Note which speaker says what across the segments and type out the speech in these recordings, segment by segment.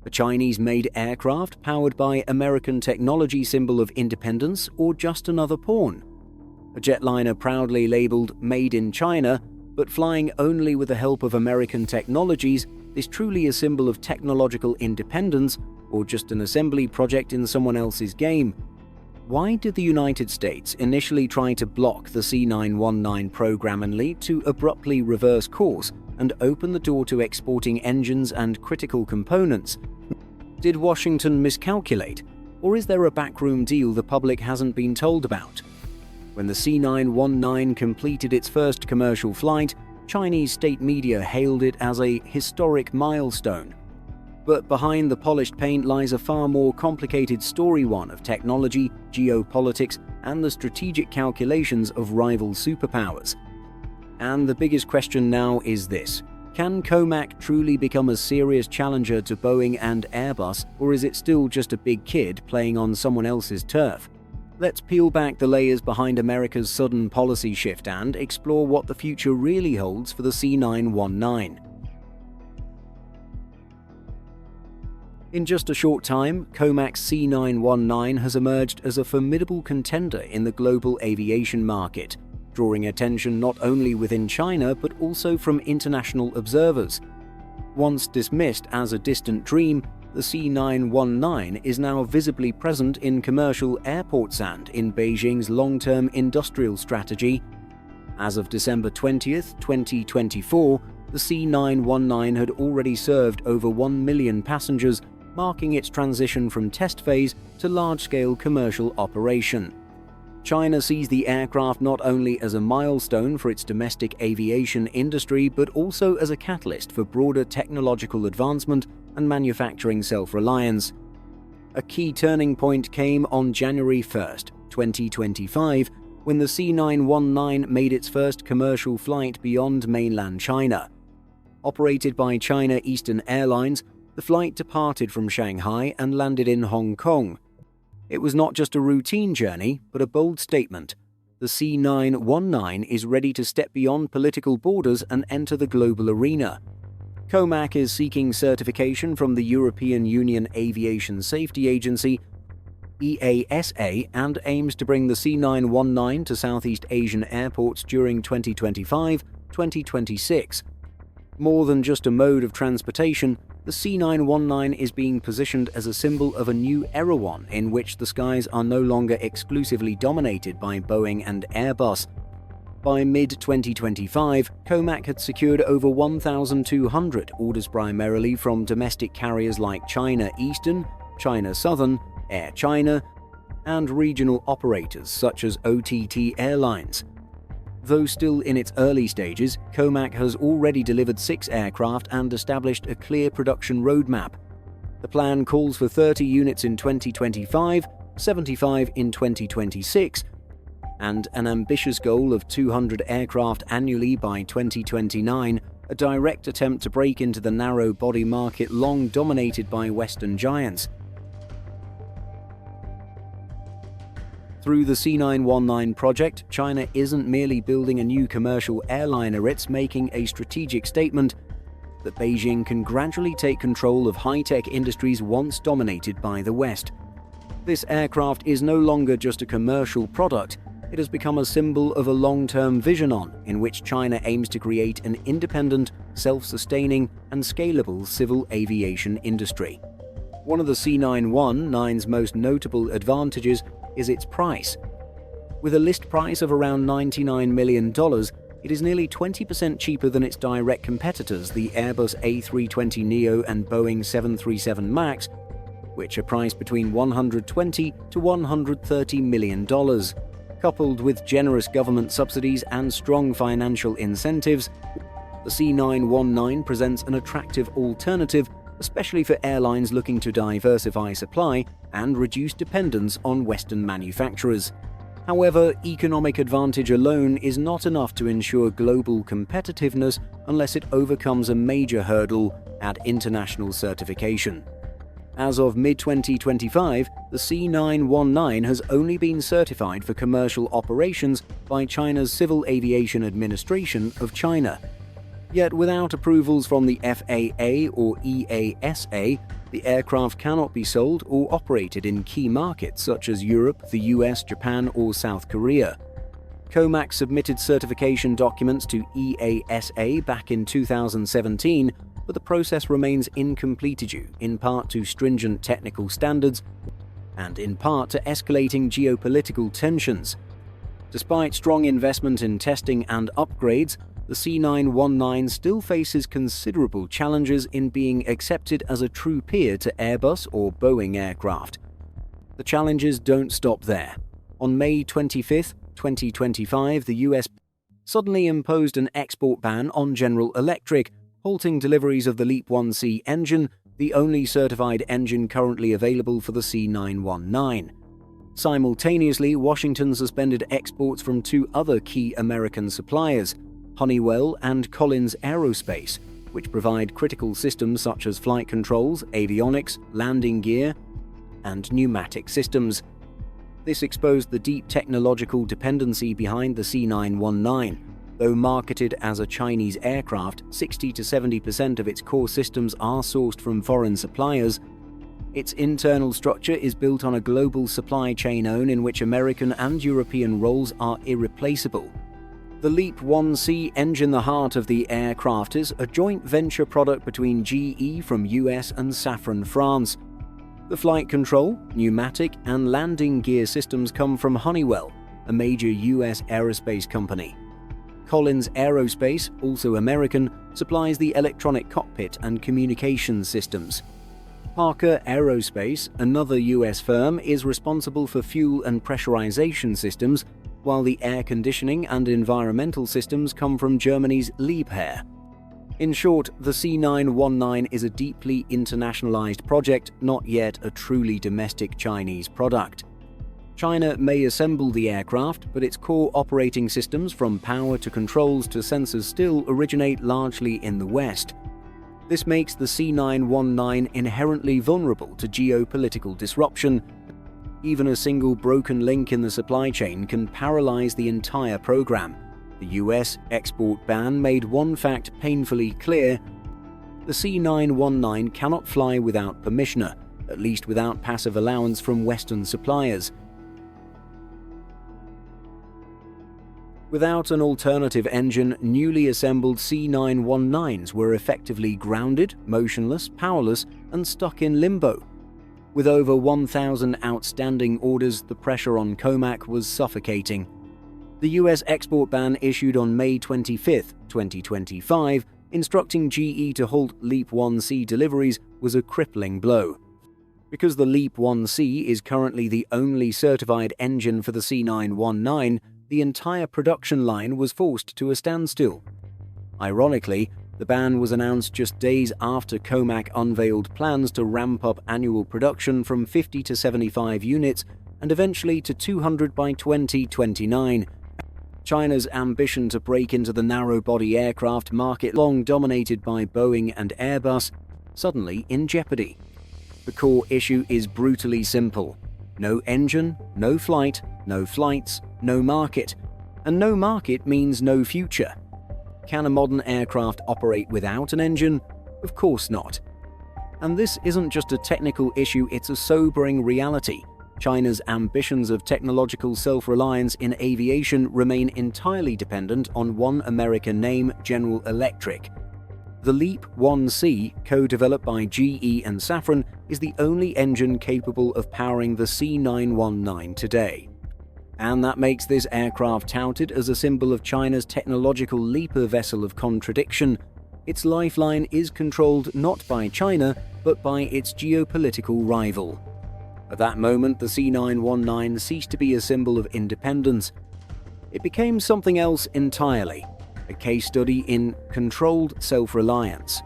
Speaker 1: A Chinese-made aircraft powered by American technology symbol of independence, or just another pawn? A jetliner proudly labeled Made in China, but flying only with the help of American technologies, is truly a symbol of technological independence, or just an assembly project in someone else's game? Why did the United States initially try to block the C919 program only to abruptly reverse course and open the door to exporting engines and critical components? Did Washington miscalculate, or is there a backroom deal the public hasn't been told about? When the C919 completed its first commercial flight, Chinese state media hailed it as a historic milestone. But behind the polished paint lies a far more complicated story, one of technology, geopolitics, and the strategic calculations of rival superpowers. And the biggest question now is this: can COMAC truly become a serious challenger to Boeing and Airbus, or is it still just a big kid playing on someone else's turf? Let's peel back the layers behind America's sudden policy shift and explore what the future really holds for the C919. In just a short time, COMAC C919 has emerged as a formidable contender in the global aviation market, drawing attention not only within China but also from international observers. Once dismissed as a distant dream, the C919 is now visibly present in commercial airports and in Beijing's long-term industrial strategy. As of December 20th, 2024, the C919 had already served over 1 million passengers, marking its transition from test phase to large-scale commercial operation. China sees the aircraft not only as a milestone for its domestic aviation industry but also as a catalyst for broader technological advancement and manufacturing self-reliance. A key turning point came on January 1st, 2025, when the C919 made its first commercial flight beyond mainland China. Operated by China Eastern Airlines, the flight departed from Shanghai and landed in Hong Kong. It was not just a routine journey, but a bold statement. The C919 is ready to step beyond political borders and enter the global arena. COMAC is seeking certification from the European Union Aviation Safety Agency, EASA, and aims to bring the C919 to Southeast Asian airports during 2025-2026. More than just a mode of transportation, the C919 is being positioned as a symbol of a new era, one in which the skies are no longer exclusively dominated by Boeing and Airbus. By mid-2025, COMAC had secured over 1,200 orders primarily from domestic carriers like China Eastern, China Southern, Air China, and regional operators such as OTT Airlines. Though still in its early stages, COMAC has already delivered 6 aircraft and established a clear production roadmap. The plan calls for 30 units in 2025, 75 in 2026, and an ambitious goal of 200 aircraft annually by 2029, a direct attempt to break into the narrow-body market long dominated by Western giants. Through the C919 project, China isn't merely building a new commercial airliner, it's making a strategic statement that Beijing can gradually take control of high-tech industries once dominated by the West. This aircraft is no longer just a commercial product, it has become a symbol of a long-term vision in which China aims to create an independent, self-sustaining, and scalable civil aviation industry. One of the C919's most notable advantages is its price. With a list price of around $99 million, it is nearly 20% cheaper than its direct competitors, the Airbus A320neo and Boeing 737 MAX, which are priced between $120 to $130 million. Coupled with generous government subsidies and strong financial incentives, the C919 presents an attractive alternative, especially for airlines looking to diversify supply and reduce dependence on Western manufacturers. However, economic advantage alone is not enough to ensure global competitiveness unless it overcomes a major hurdle at international certification. As of mid-2025, the C919 has only been certified for commercial operations by China's Civil Aviation Administration of China. Yet without approvals from the FAA or EASA, the aircraft cannot be sold or operated in key markets such as Europe, the US, Japan, or South Korea. COMAC submitted certification documents to EASA back in 2017, but the process remains incomplete due in part to stringent technical standards and in part to escalating geopolitical tensions. Despite strong investment in testing and upgrades, the C919 still faces considerable challenges in being accepted as a true peer to Airbus or Boeing aircraft. The challenges don't stop there. On May 25, 2025, the US suddenly imposed an export ban on General Electric, halting deliveries of the LEAP-1C engine, the only certified engine currently available for the C919. Simultaneously, Washington suspended exports from two other key American suppliers, Honeywell and Collins Aerospace, which provide critical systems such as flight controls, avionics, landing gear, and pneumatic systems. This exposed the deep technological dependency behind the C919. Though marketed as a Chinese aircraft, 60 to 70% of its core systems are sourced from foreign suppliers. Its internal structure is built on a global supply chain in which American and European roles are irreplaceable. The LEAP-1C engine, the heart of the aircraft, is a joint venture product between GE from US and Safran France. The flight control, pneumatic, and landing gear systems come from Honeywell, a major US aerospace company. Collins Aerospace, also American, supplies the electronic cockpit and communications systems. Parker Aerospace, another US firm, is responsible for fuel and pressurization systems, while the air conditioning and environmental systems come from Germany's Liebherr. In short, the C919 is a deeply internationalized project, not yet a truly domestic Chinese product. China may assemble the aircraft, but its core operating systems, from power to controls to sensors, still originate largely in the West. This makes the C919 inherently vulnerable to geopolitical disruption. Even a single broken link in the supply chain can paralyze the entire program. The US export ban made one fact painfully clear: the C919 cannot fly without permission, at least without passive allowance from Western suppliers. Without an alternative engine, newly assembled C919s were effectively grounded, motionless, powerless, and stuck in limbo. With over 1,000 outstanding orders, the pressure on COMAC was suffocating. The US export ban issued on May 25, 2025, instructing GE to halt LEAP-1C deliveries, was a crippling blow. Because the LEAP-1C is currently the only certified engine for the C919, the entire production line was forced to a standstill. Ironically, the ban was announced just days after COMAC unveiled plans to ramp up annual production from 50 to 75 units and eventually to 200 by 2029. China's ambition to break into the narrow-body aircraft market, long dominated by Boeing and Airbus, suddenly in jeopardy. The core issue is brutally simple: no engine, no flight, no flights, no market. And no market means no future. Can a modern aircraft operate without an engine? Of course not. And this isn't just a technical issue, it's a sobering reality. China's ambitions of technological self-reliance in aviation remain entirely dependent on one American name, General Electric. The LEAP-1C, co-developed by GE and Safran, is the only engine capable of powering the C919 today. And that makes this aircraft touted as a symbol of China's technological leaper vessel of contradiction. Its lifeline is controlled not by China, but by its geopolitical rival. At that moment, the C919 ceased to be a symbol of independence. It became something else entirely: a case study in controlled self-reliance.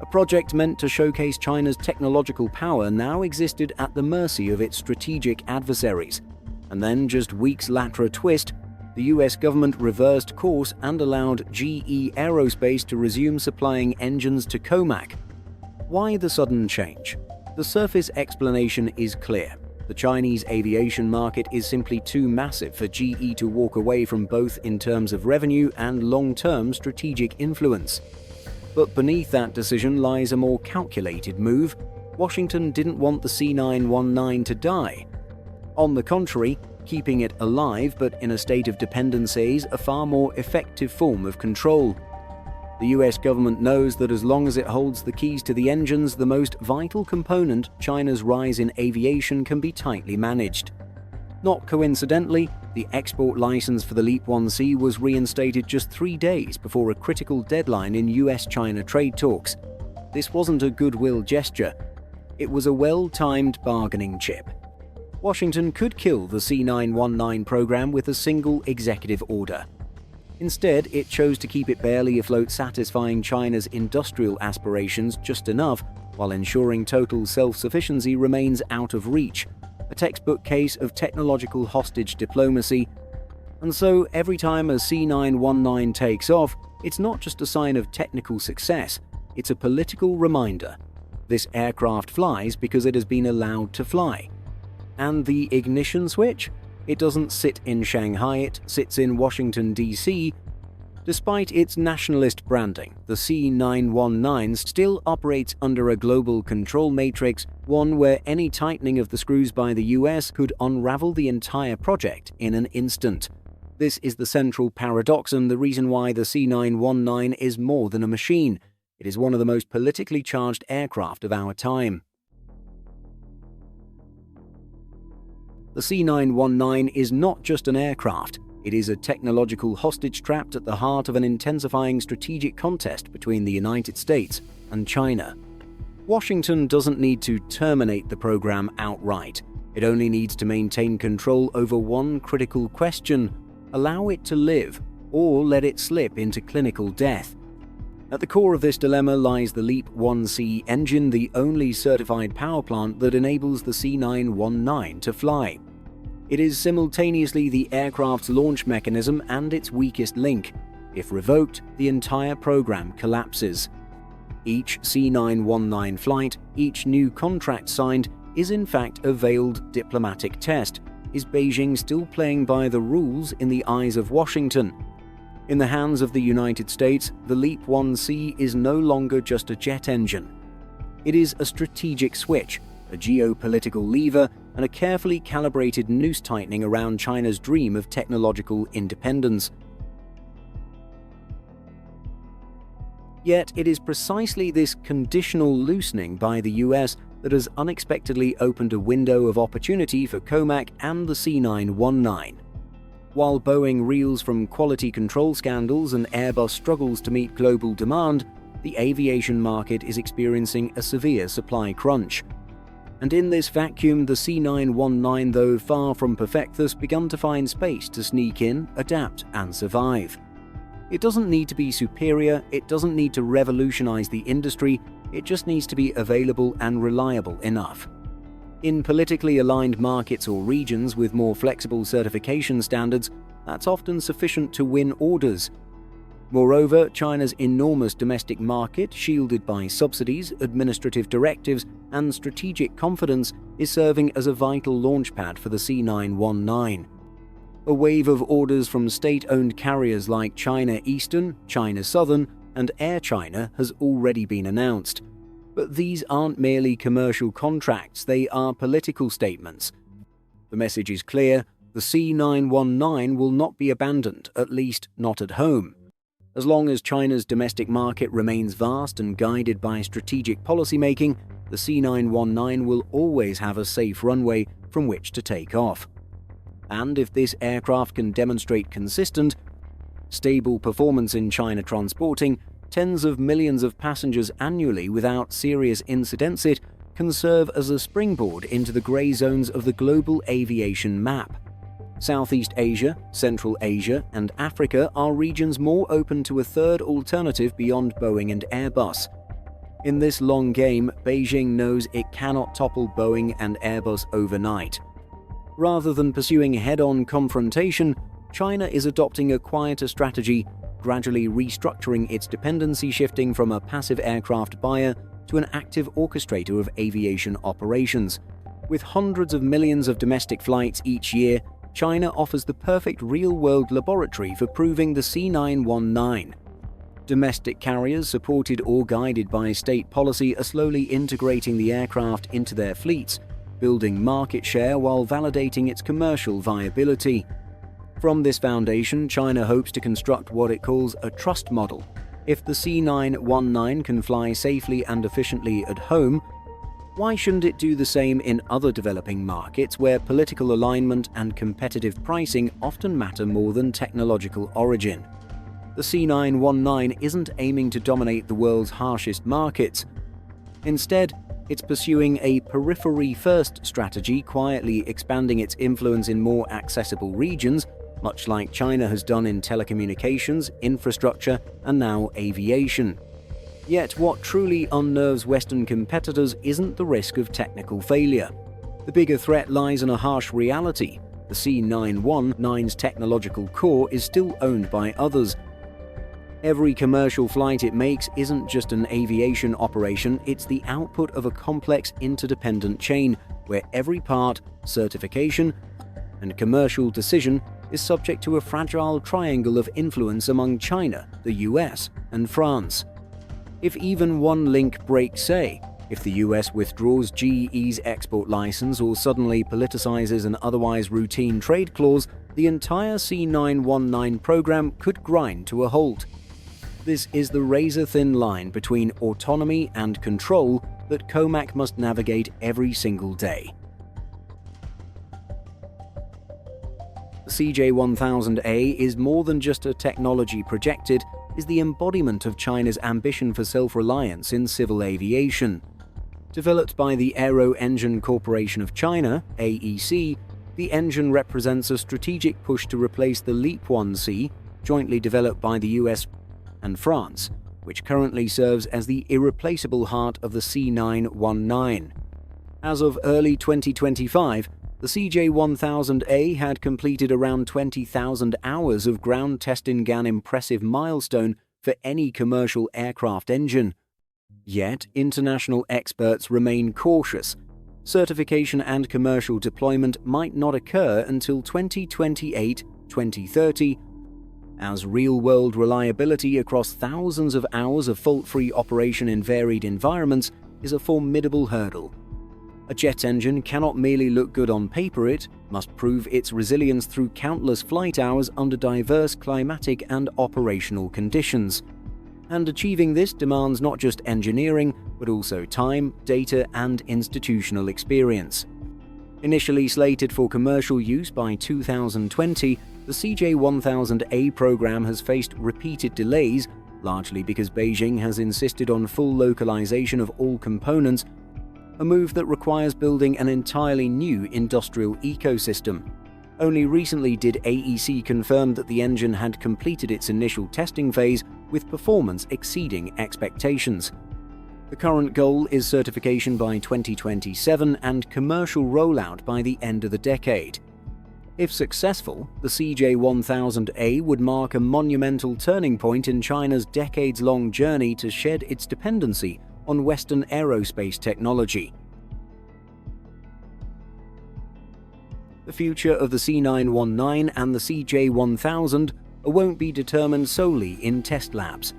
Speaker 1: A project meant to showcase China's technological power now existed at the mercy of its strategic adversaries. And then, just weeks later a twist, the US government reversed course and allowed GE Aerospace to resume supplying engines to COMAC. Why the sudden change? The surface explanation is clear. The Chinese aviation market is simply too massive for GE to walk away from, both in terms of revenue and long-term strategic influence. But beneath that decision lies a more calculated move. Washington didn't want the C919 to die. On the contrary, keeping it alive but in a state of dependency is a far more effective form of control. The US government knows that as long as it holds the keys to the engines, the most vital component, China's rise in aviation, can be tightly managed. Not coincidentally, the export license for the LEAP-1C was reinstated just 3 days before a critical deadline in US-China trade talks. This wasn't a goodwill gesture. It was a well-timed bargaining chip. Washington could kill the C919 program with a single executive order. Instead, it chose to keep it barely afloat, satisfying China's industrial aspirations just enough while ensuring total self-sufficiency remains out of reach, a textbook case of technological hostage diplomacy. And so, every time a C919 takes off, it's not just a sign of technical success, it's a political reminder. This aircraft flies because it has been allowed to fly. And the ignition switch? It doesn't sit in Shanghai, it sits in Washington, D.C. Despite its nationalist branding, the C919 still operates under a global control matrix, one where any tightening of the screws by the US could unravel the entire project in an instant. This is the central paradox and the reason why the C919 is more than a machine. It is one of the most politically charged aircraft of our time. The C919 is not just an aircraft, it is a technological hostage trapped at the heart of an intensifying strategic contest between the United States and China. Washington doesn't need to terminate the program outright. It only needs to maintain control over one critical question: allow it to live, or let it slip into clinical death. At the core of this dilemma lies the LEAP-1C engine, the only certified power plant that enables the C919 to fly. It is simultaneously the aircraft's launch mechanism and its weakest link. If revoked, the entire program collapses. Each C919 flight, each new contract signed, is in fact a veiled diplomatic test. Is Beijing still playing by the rules in the eyes of Washington? In the hands of the United States, the LEAP-1C is no longer just a jet engine. It is a strategic switch, a geopolitical lever, and a carefully calibrated noose tightening around China's dream of technological independence. Yet it is precisely this conditional loosening by the US that has unexpectedly opened a window of opportunity for COMAC and the C919. While Boeing reels from quality control scandals and Airbus struggles to meet global demand, the aviation market is experiencing a severe supply crunch. And in this vacuum, the C919, though far from perfect, has begun to find space to sneak in, adapt, and survive. It doesn't need to be superior, it doesn't need to revolutionize the industry, it just needs to be available and reliable enough. In politically aligned markets or regions with more flexible certification standards, that's often sufficient to win orders. Moreover, China's enormous domestic market, shielded by subsidies, administrative directives, and strategic confidence, is serving as a vital launchpad for the C919. A wave of orders from state-owned carriers like China Eastern, China Southern, and Air China has already been announced. But these aren't merely commercial contracts, they are political statements. The message is clear: the C919 will not be abandoned, at least not at home. As long as China's domestic market remains vast and guided by strategic policymaking, the C919 will always have a safe runway from which to take off. And if this aircraft can demonstrate consistent, stable performance in China transporting tens of millions of passengers annually without serious incidents, it can serve as a springboard into the grey zones of the global aviation map. Southeast Asia, Central Asia, and Africa are regions more open to a third alternative beyond Boeing and Airbus. In this long game, Beijing knows it cannot topple Boeing and Airbus overnight. Rather than pursuing head-on confrontation, China is adopting a quieter strategy, gradually restructuring its dependency, shifting from a passive aircraft buyer to an active orchestrator of aviation operations. With hundreds of millions of domestic flights each year, China offers the perfect real-world laboratory for proving the C919. Domestic carriers, supported or guided by state policy, are slowly integrating the aircraft into their fleets, building market share while validating its commercial viability. From this foundation, China hopes to construct what it calls a trust model. If the C919 can fly safely and efficiently at home, why shouldn't it do the same in other developing markets where political alignment and competitive pricing often matter more than technological origin? The C919 isn't aiming to dominate the world's harshest markets. Instead, it's pursuing a periphery-first strategy, quietly expanding its influence in more accessible regions, much like China has done in telecommunications, infrastructure, and now aviation. Yet what truly unnerves Western competitors isn't the risk of technical failure. The bigger threat lies in a harsh reality. The C919's technological core is still owned by others. Every commercial flight it makes isn't just an aviation operation, it's the output of a complex interdependent chain where every part, certification, and commercial decision is subject to a fragile triangle of influence among China, the US, and France. If even one link breaks, say, if the US withdraws GE's export license or suddenly politicizes an otherwise routine trade clause, the entire C919 program could grind to a halt. This is the razor-thin line between autonomy and control that COMAC must navigate every single day. The CJ1000A is more than just a technology projected, is the embodiment of China's ambition for self-reliance in civil aviation. Developed by the Aero Engine Corporation of China, AEC, the engine represents a strategic push to replace the LEAP-1C, jointly developed by the US and France, which currently serves as the irreplaceable heart of the C919. As of early 2025, the CJ1000A had completed around 20,000 hours of ground testing, an impressive milestone for any commercial aircraft engine. Yet, international experts remain cautious. Certification and commercial deployment might not occur until 2028-2030, as real-world reliability across thousands of hours of fault-free operation in varied environments is a formidable hurdle. A jet engine cannot merely look good on paper, it must prove its resilience through countless flight hours under diverse climatic and operational conditions. And achieving this demands not just engineering, but also time, data, and institutional experience. Initially slated for commercial use by 2020, the CJ1000A program has faced repeated delays, largely because Beijing has insisted on full localization of all components, a move that requires building an entirely new industrial ecosystem. Only recently did AEC confirm that the engine had completed its initial testing phase, with performance exceeding expectations. The current goal is certification by 2027 and commercial rollout by the end of the decade. If successful, the CJ1000A would mark a monumental turning point in China's decades-long journey to shed its dependency on Western aerospace technology. The future of the C919 and the CJ1000 won't be determined solely in test labs.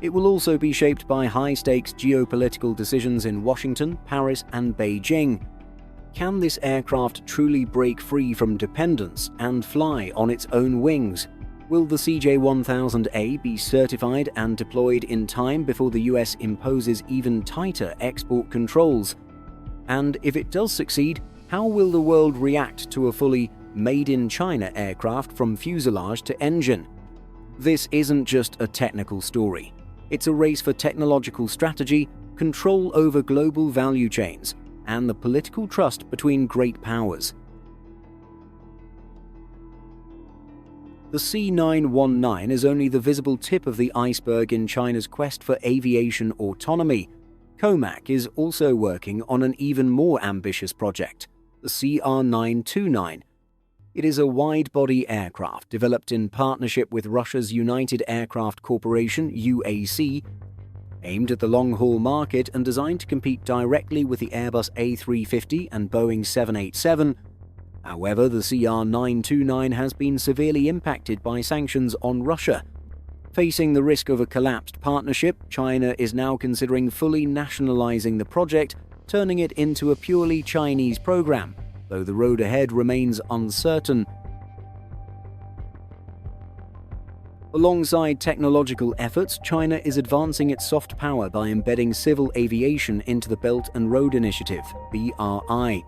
Speaker 1: It will also be shaped by high-stakes geopolitical decisions in Washington, Paris, and Beijing. Can this aircraft truly break free from dependence and fly on its own wings? Will the CJ1000A be certified and deployed in time before the US imposes even tighter export controls? And if it does succeed, how will the world react to a fully made-in-China aircraft from fuselage to engine? This isn't just a technical story. It's a race for technological strategy, control over global value chains, and the political trust between great powers. The C919 is only the visible tip of the iceberg in China's quest for aviation autonomy. COMAC is also working on an even more ambitious project, the CR929. It is a wide-body aircraft developed in partnership with Russia's United Aircraft Corporation (UAC), aimed at the long-haul market and designed to compete directly with the Airbus A350 and Boeing 787. However, the CR929 has been severely impacted by sanctions on Russia. Facing the risk of a collapsed partnership, China is now considering fully nationalizing the project, turning it into a purely Chinese program, though the road ahead remains uncertain. Alongside technological efforts, China is advancing its soft power by embedding civil aviation into the Belt and Road Initiative, BRI.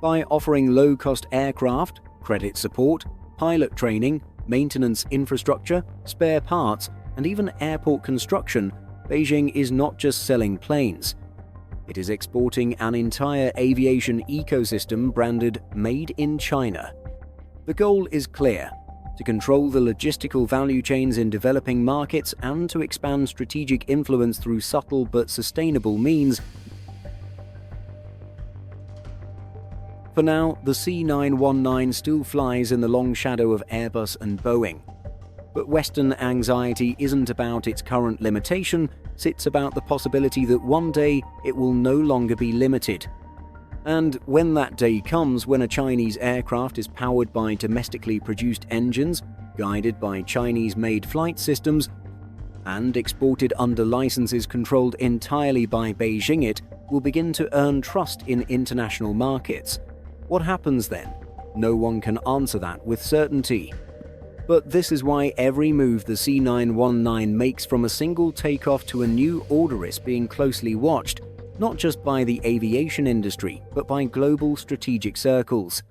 Speaker 1: By offering low-cost aircraft, credit support, pilot training, maintenance infrastructure, spare parts, and even airport construction, Beijing is not just selling planes. It is exporting an entire aviation ecosystem branded Made in China. The goal is clear: to control the logistical value chains in developing markets and to expand strategic influence through subtle but sustainable means. For now, the C919 still flies in the long shadow of Airbus and Boeing. But Western anxiety isn't about its current limitation, it's about the possibility that one day it will no longer be limited. And when that day comes, when a Chinese aircraft is powered by domestically produced engines, guided by Chinese-made flight systems, and exported under licenses controlled entirely by Beijing, it will begin to earn trust in international markets. What happens then? No one can answer that with certainty. But this is why every move the C919 makes, from a single takeoff to a new order, is being closely watched, not just by the aviation industry, but by global strategic circles.